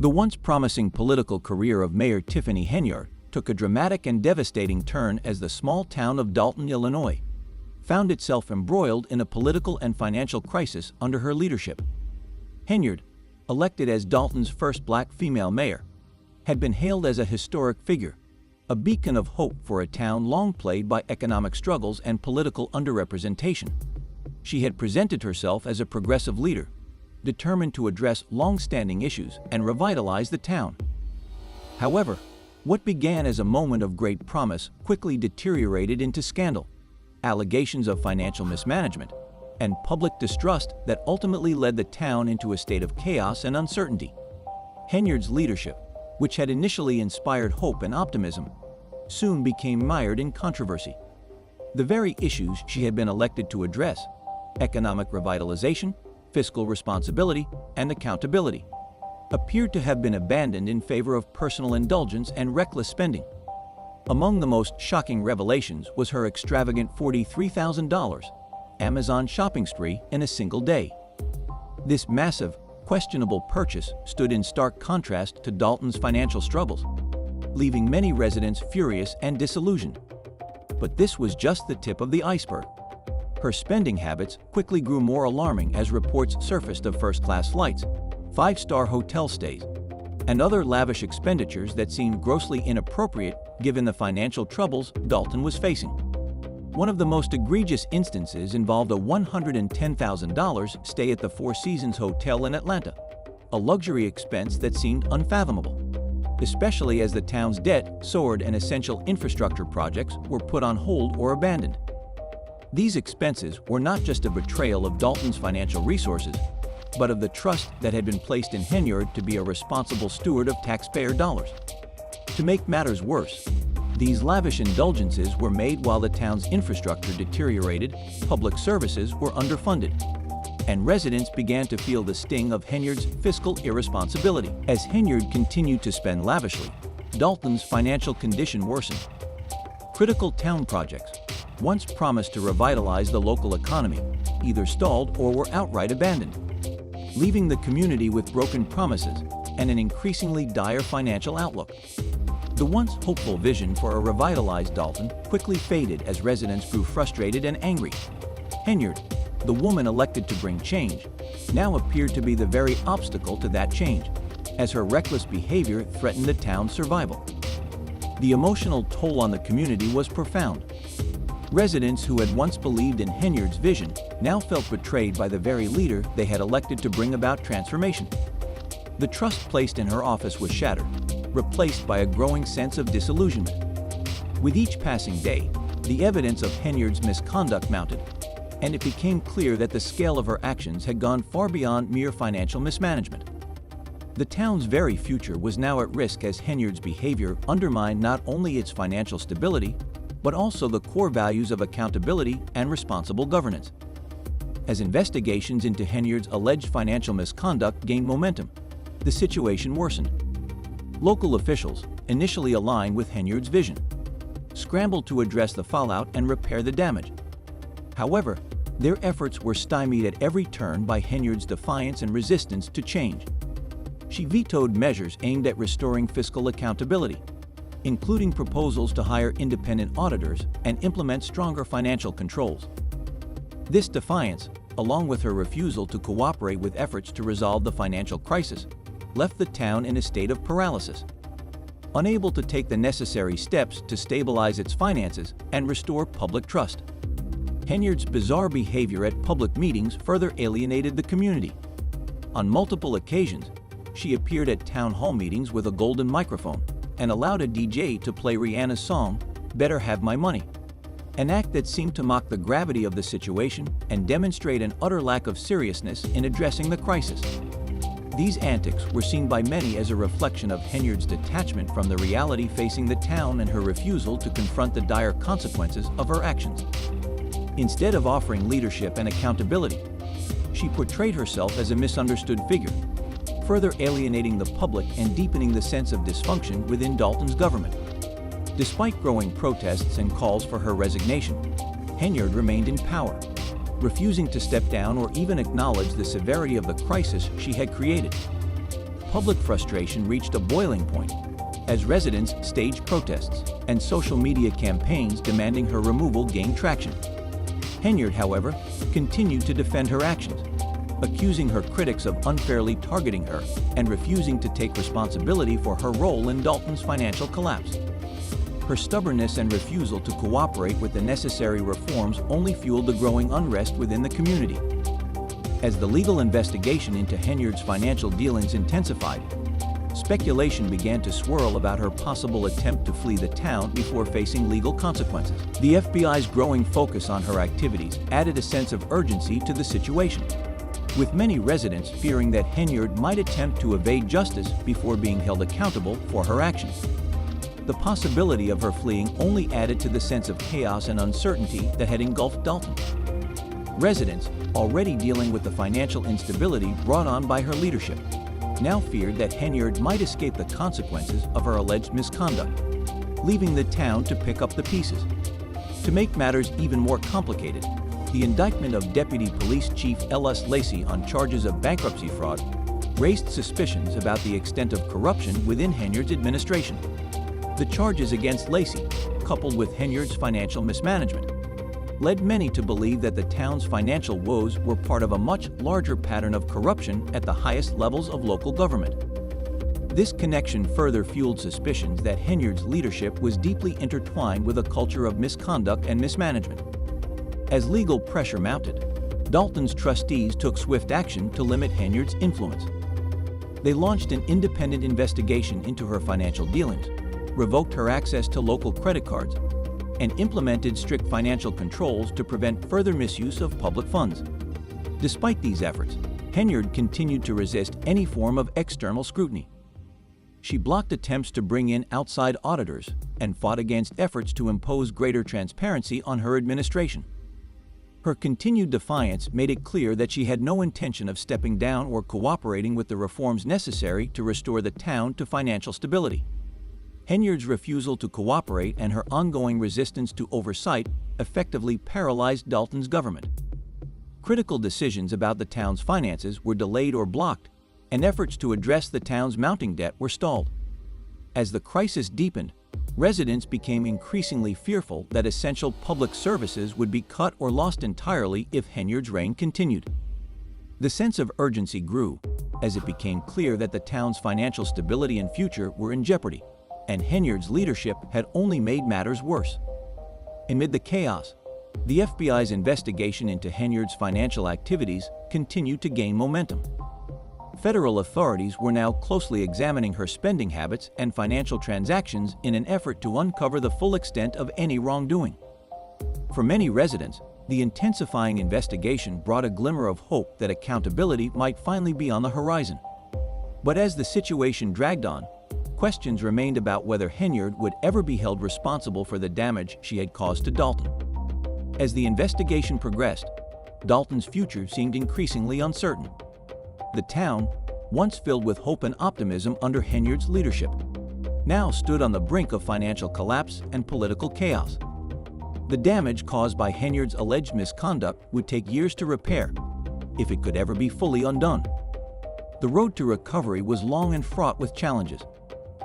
The once promising political career of Mayor Tiffany Henyard took a dramatic and devastating turn as the small town of Dalton, Illinois, found itself embroiled in a political and financial crisis under her leadership. Henyard, elected as Dalton's first black female mayor, had been hailed as a historic figure, a beacon of hope for a town long plagued by economic struggles and political underrepresentation. She had presented herself as a progressive leader, determined to address long-standing issues and revitalize the town. However, what began as a moment of great promise quickly deteriorated into scandal, allegations of financial mismanagement, and public distrust that ultimately led the town into a state of chaos and uncertainty. Henyard's leadership, which had initially inspired hope and optimism, soon became mired in controversy. The very issues she had been elected to address, economic revitalization, fiscal responsibility, and accountability, appeared to have been abandoned in favor of personal indulgence and reckless spending. Among the most shocking revelations was her extravagant $43,000 Amazon shopping spree in a single day. This massive, questionable purchase stood in stark contrast to Dalton's financial struggles, leaving many residents furious and disillusioned. But this was just the tip of the iceberg. Her spending habits quickly grew more alarming as reports surfaced of first-class flights, five-star hotel stays, and other lavish expenditures that seemed grossly inappropriate given the financial troubles Dalton was facing. One of the most egregious instances involved a $110,000 stay at the Four Seasons Hotel in Atlanta, a luxury expense that seemed unfathomable, especially as the town's debt soared and essential infrastructure projects were put on hold or abandoned. These expenses were not just a betrayal of Dalton's financial resources, but of the trust that had been placed in Henyard to be a responsible steward of taxpayer dollars. To make matters worse, these lavish indulgences were made while the town's infrastructure deteriorated, public services were underfunded, and residents began to feel the sting of Henyard's fiscal irresponsibility. As Henyard continued to spend lavishly, Dalton's financial condition worsened. Critical town projects, once promised to revitalize the local economy, either stalled or were outright abandoned, leaving the community with broken promises and an increasingly dire financial outlook. The once hopeful vision for a revitalized Dalton quickly faded as residents grew frustrated and angry. Henyard, the woman elected to bring change, now appeared to be the very obstacle to that change, as her reckless behavior threatened the town's survival. The emotional toll on the community was profound. Residents who had once believed in Henyard's vision now felt betrayed by the very leader they had elected to bring about transformation. The trust placed in her office was shattered, replaced by a growing sense of disillusionment. With each passing day, the evidence of Henyard's misconduct mounted, and it became clear that the scale of her actions had gone far beyond mere financial mismanagement. The town's very future was now at risk as Henyard's behavior undermined not only its financial stability, but also the core values of accountability and responsible governance. As investigations into Henyard's alleged financial misconduct gained momentum, the situation worsened. Local officials, initially aligned with Henyard's vision, scrambled to address the fallout and repair the damage. However, their efforts were stymied at every turn by Henyard's defiance and resistance to change. She vetoed measures aimed at restoring fiscal accountability, including proposals to hire independent auditors and implement stronger financial controls. This defiance, along with her refusal to cooperate with efforts to resolve the financial crisis, left the town in a state of paralysis, unable to take the necessary steps to stabilize its finances and restore public trust. Henyard's bizarre behavior at public meetings further alienated the community. On multiple occasions, she appeared at town hall meetings with a golden microphone and allowed a DJ to play Rihanna's song, "Better Have My Money," an act that seemed to mock the gravity of the situation and demonstrate an utter lack of seriousness in addressing the crisis. These antics were seen by many as a reflection of Henyard's detachment from the reality facing the town and her refusal to confront the dire consequences of her actions. Instead of offering leadership and accountability, she portrayed herself as a misunderstood figure, further alienating the public and deepening the sense of dysfunction within Dalton's government. Despite growing protests and calls for her resignation, Henyard remained in power, refusing to step down or even acknowledge the severity of the crisis she had created. public frustration reached a boiling point as residents staged protests and social media campaigns demanding her removal gained traction. Henyard, however, continued to defend her actions, accusing her critics of unfairly targeting her and refusing to take responsibility for her role in Dalton's financial collapse. Her stubbornness and refusal to cooperate with the necessary reforms only fueled the growing unrest within the community. As the legal investigation into Henyard's financial dealings intensified, speculation began to swirl about her possible attempt to flee the town before facing legal consequences. The FBI's growing focus on her activities added a sense of urgency to the situation, with many residents fearing that Henyard might attempt to evade justice before being held accountable for her actions. The possibility of her fleeing only added to the sense of chaos and uncertainty that had engulfed Dalton. Residents, already dealing with the financial instability brought on by her leadership, now feared that Henyard might escape the consequences of her alleged misconduct, leaving the town to pick up the pieces. To make matters even more complicated, the indictment of Deputy Police Chief L.S. Lacey on charges of bankruptcy fraud raised suspicions about the extent of corruption within Henyard's administration. The charges against Lacey, coupled with Henyard's financial mismanagement, led many to believe that the town's financial woes were part of a much larger pattern of corruption at the highest levels of local government. This connection further fueled suspicions that Henyard's leadership was deeply intertwined with a culture of misconduct and mismanagement. As legal pressure mounted, Dalton's trustees took swift action to limit Henyard's influence. They launched an independent investigation into her financial dealings, revoked her access to local credit cards, and implemented strict financial controls to prevent further misuse of public funds. Despite these efforts, Henyard continued to resist any form of external scrutiny. She blocked attempts to bring in outside auditors and fought against efforts to impose greater transparency on her administration. Her continued defiance made it clear that she had no intention of stepping down or cooperating with the reforms necessary to restore the town to financial stability. Henyard's refusal to cooperate and her ongoing resistance to oversight effectively paralyzed Dalton's government. Critical decisions about the town's finances were delayed or blocked, and efforts to address the town's mounting debt were stalled. As the crisis deepened, residents became increasingly fearful that essential public services would be cut or lost entirely if Henyard's reign continued. The sense of urgency grew as it became clear that the town's financial stability and future were in jeopardy, and Henyard's leadership had only made matters worse. Amid the chaos, the FBI's investigation into Henyard's financial activities continued to gain momentum. Federal authorities were now closely examining her spending habits and financial transactions in an effort to uncover the full extent of any wrongdoing. For many residents, the intensifying investigation brought a glimmer of hope that accountability might finally be on the horizon. But as the situation dragged on, questions remained about whether Henyard would ever be held responsible for the damage she had caused to Dalton. As the investigation progressed, Dalton's future seemed increasingly uncertain. The town, once filled with hope and optimism under Henyard's leadership, now stood on the brink of financial collapse and political chaos. The damage caused by Henyard's alleged misconduct would take years to repair, if it could ever be fully undone. The road to recovery was long and fraught with challenges,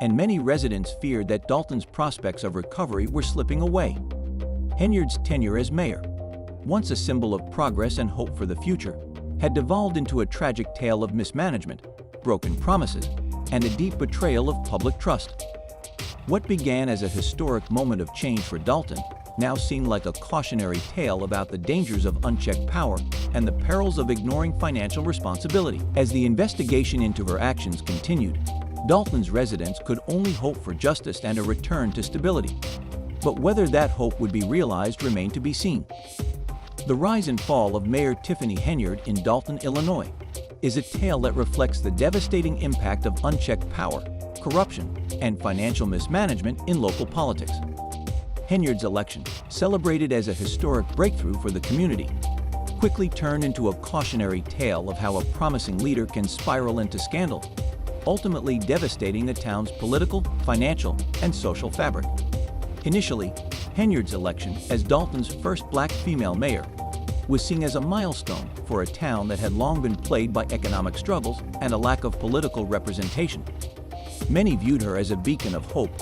and many residents feared that Dalton's prospects of recovery were slipping away. Henyard's tenure as mayor, once a symbol of progress and hope for the future, had devolved into a tragic tale of mismanagement, broken promises, and a deep betrayal of public trust. What began as a historic moment of change for Dalton now seemed like a cautionary tale about the dangers of unchecked power and the perils of ignoring financial responsibility. As the investigation into her actions continued, Dalton's residents could only hope for justice and a return to stability. But whether that hope would be realized remained to be seen. The rise and fall of Mayor Tiffany Henyard in Dalton, Illinois, is a tale that reflects the devastating impact of unchecked power, corruption, and financial mismanagement in local politics. Henyard's election, celebrated as a historic breakthrough for the community, quickly turned into a cautionary tale of how a promising leader can spiral into scandal, ultimately devastating the town's political, financial, and social fabric. Initially, Henyard's election as Dalton's first black female mayor was seen as a milestone for a town that had long been plagued by economic struggles and a lack of political representation. Many viewed her as a beacon of hope,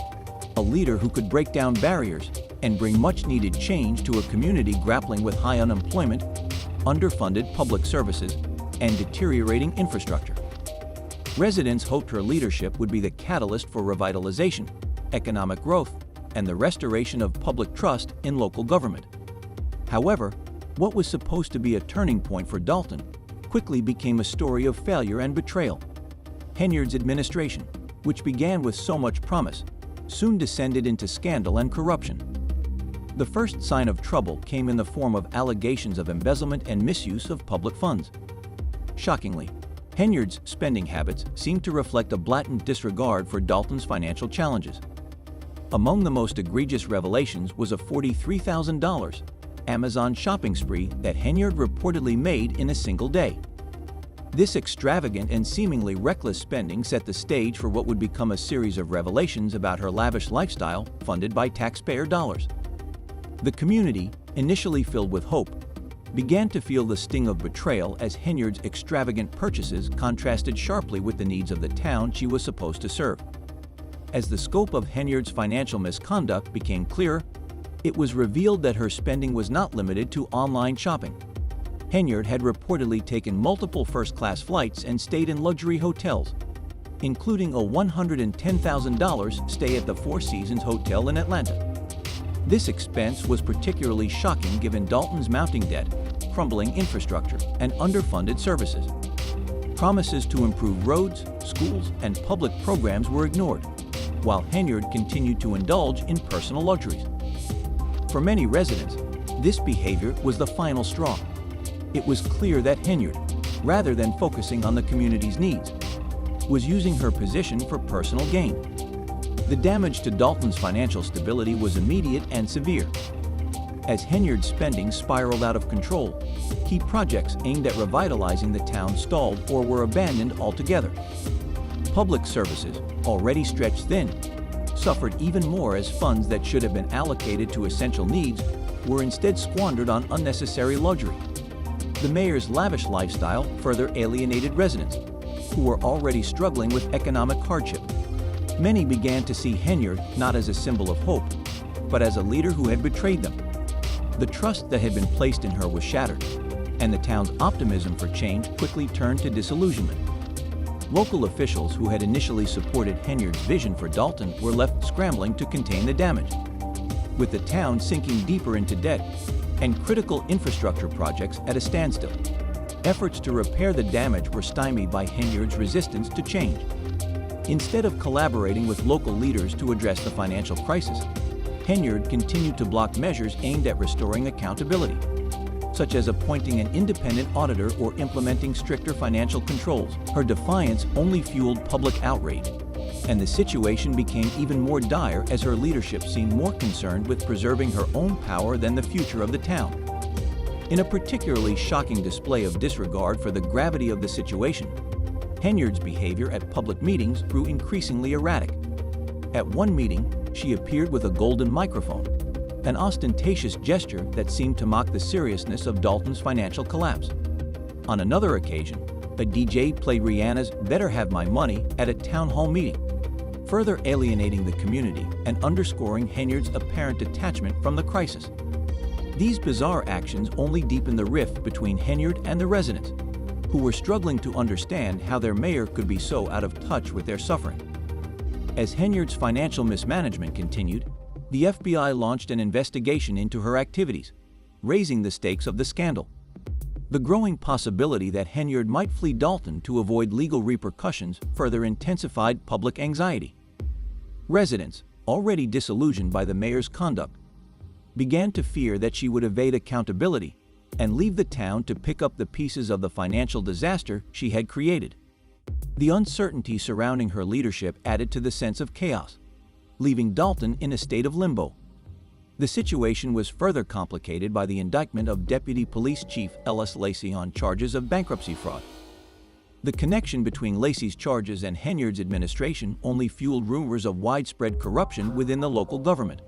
a leader who could break down barriers and bring much-needed change to a community grappling with high unemployment, underfunded public services, and deteriorating infrastructure. Residents hoped her leadership would be the catalyst for revitalization, economic growth, and the restoration of public trust in local government. However, what was supposed to be a turning point for Dalton quickly became a story of failure and betrayal. Henyard's administration, which began with so much promise, soon descended into scandal and corruption. The first sign of trouble came in the form of allegations of embezzlement and misuse of public funds. Shockingly, Henyard's spending habits seemed to reflect a blatant disregard for Dalton's financial challenges. Among the most egregious revelations was a $43,000 Amazon shopping spree that Henyard reportedly made in a single day. This extravagant and seemingly reckless spending set the stage for what would become a series of revelations about her lavish lifestyle funded by taxpayer dollars. The community, initially filled with hope, began to feel the sting of betrayal as Henyard's extravagant purchases contrasted sharply with the needs of the town she was supposed to serve. As the scope of Henyard's financial misconduct became clearer, it was revealed that her spending was not limited to online shopping. Henyard had reportedly taken multiple first-class flights and stayed in luxury hotels, including a $110,000 stay at the Four Seasons Hotel in Atlanta. This expense was particularly shocking given Dalton's mounting debt, crumbling infrastructure, and underfunded services. Promises to improve roads, schools, and public programs were ignored, while Henyard continued to indulge in personal luxuries. For many residents, this behavior was the final straw. It was clear that Henyard, rather than focusing on the community's needs, was using her position for personal gain. The damage to Dalton's financial stability was immediate and severe. As Henyard's spending spiraled out of control, key projects aimed at revitalizing the town stalled or were abandoned altogether. Public services, already stretched thin, suffered even more as funds that should have been allocated to essential needs were instead squandered on unnecessary luxury. The mayor's lavish lifestyle further alienated residents, who were already struggling with economic hardship. Many began to see Henyard not as a symbol of hope, but as a leader who had betrayed them. The trust that had been placed in her was shattered, and the town's optimism for change quickly turned to disillusionment. Local officials who had initially supported Henyard's vision for Dalton were left scrambling to contain the damage. With the town sinking deeper into debt and critical infrastructure projects at a standstill, efforts to repair the damage were stymied by Henyard's resistance to change. Instead of collaborating with local leaders to address the financial crisis, Henyard continued to block measures aimed at restoring accountability, such as appointing an independent auditor or implementing stricter financial controls. Her defiance only fueled public outrage, and the situation became even more dire as her leadership seemed more concerned with preserving her own power than the future of the town. In a particularly shocking display of disregard for the gravity of the situation, Henyard's behavior at public meetings grew increasingly erratic. At one meeting, she appeared with a golden microphone, an ostentatious gesture that seemed to mock the seriousness of Dalton's financial collapse. On another occasion, a DJ played Rihanna's "Better Have My Money" at a town hall meeting, further alienating the community and underscoring Henyard's apparent detachment from the crisis. These bizarre actions only deepened the rift between Henyard and the residents, who were struggling to understand how their mayor could be so out of touch with their suffering. As Henyard's financial mismanagement continued, the FBI launched an investigation into her activities, raising the stakes of the scandal. The growing possibility that Henyard might flee Dalton to avoid legal repercussions further intensified public anxiety. Residents, already disillusioned by the mayor's conduct, began to fear that she would evade accountability and leave the town to pick up the pieces of the financial disaster she had created. The uncertainty surrounding her leadership added to the sense of chaos, leaving Dalton in a state of limbo. The situation was further complicated by the indictment of Deputy Police Chief Ellis Lacey on charges of bankruptcy fraud. The connection between Lacey's charges and Henyard's administration only fueled rumors of widespread corruption within the local government.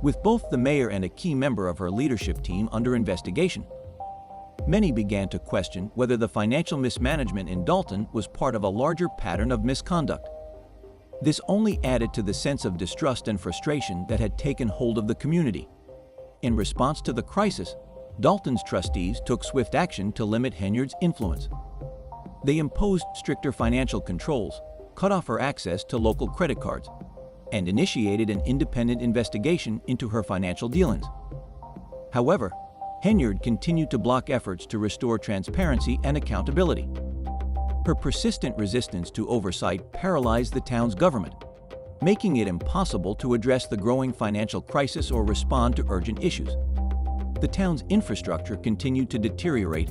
With both the mayor and a key member of her leadership team under investigation, many began to question whether the financial mismanagement in Dalton was part of a larger pattern of misconduct. This only added to the sense of distrust and frustration that had taken hold of the community. In response to the crisis, Dalton's trustees took swift action to limit Henyard's influence. They imposed stricter financial controls, cut off her access to local credit cards, and initiated an independent investigation into her financial dealings. However, Henyard continued to block efforts to restore transparency and accountability. Her persistent resistance to oversight paralyzed the town's government, making it impossible to address the growing financial crisis or respond to urgent issues. The town's infrastructure continued to deteriorate,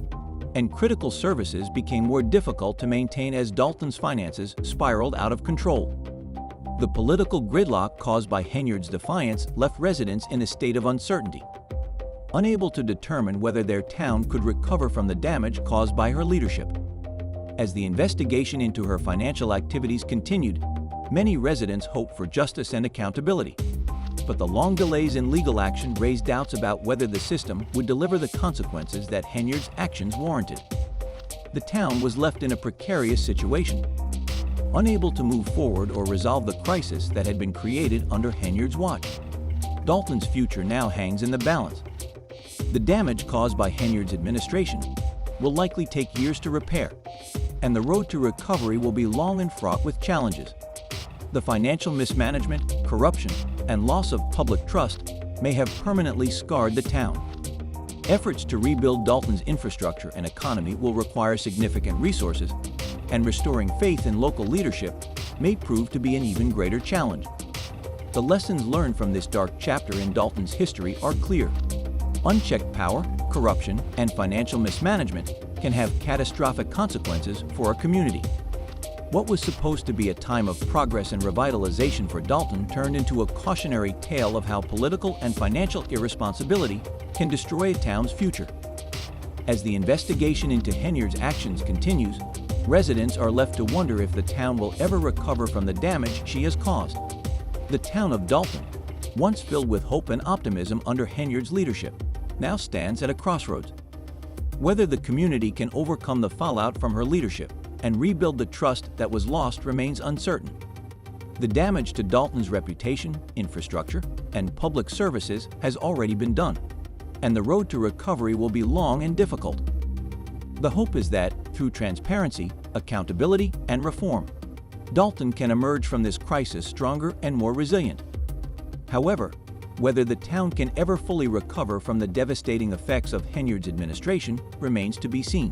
and critical services became more difficult to maintain as Dalton's finances spiraled out of control. The political gridlock caused by Henyard's defiance left residents in a state of uncertainty, unable to determine whether their town could recover from the damage caused by her leadership. As the investigation into her financial activities continued, many residents hoped for justice and accountability. But the long delays in legal action raised doubts about whether the system would deliver the consequences that Henyard's actions warranted. The town was left in a precarious situation, unable to move forward or resolve the crisis that had been created under Henyard's watch. Dalton's future now hangs in the balance. The damage caused by Henyard's administration will likely take years to repair, and the road to recovery will be long and fraught with challenges. The financial mismanagement, corruption, and loss of public trust may have permanently scarred the town. Efforts to rebuild Dalton's infrastructure and economy will require significant resources, and restoring faith in local leadership may prove to be an even greater challenge. The lessons learned from this dark chapter in Dalton's history are clear. Unchecked power, corruption, and financial mismanagement can have catastrophic consequences for a community. What was supposed to be a time of progress and revitalization for Dalton turned into a cautionary tale of how political and financial irresponsibility can destroy a town's future. As the investigation into Henyard's actions continues, residents are left to wonder if the town will ever recover from the damage she has caused. The town of Dalton, once filled with hope and optimism under Henyard's leadership, now stands at a crossroads. Whether the community can overcome the fallout from her leadership and rebuild the trust that was lost remains uncertain. The damage to Dalton's reputation, infrastructure, and public services has already been done, and the road to recovery will be long and difficult. The hope is that, through transparency, accountability, and reform, Dalton can emerge from this crisis stronger and more resilient. However, whether the town can ever fully recover from the devastating effects of Henyard's administration remains to be seen.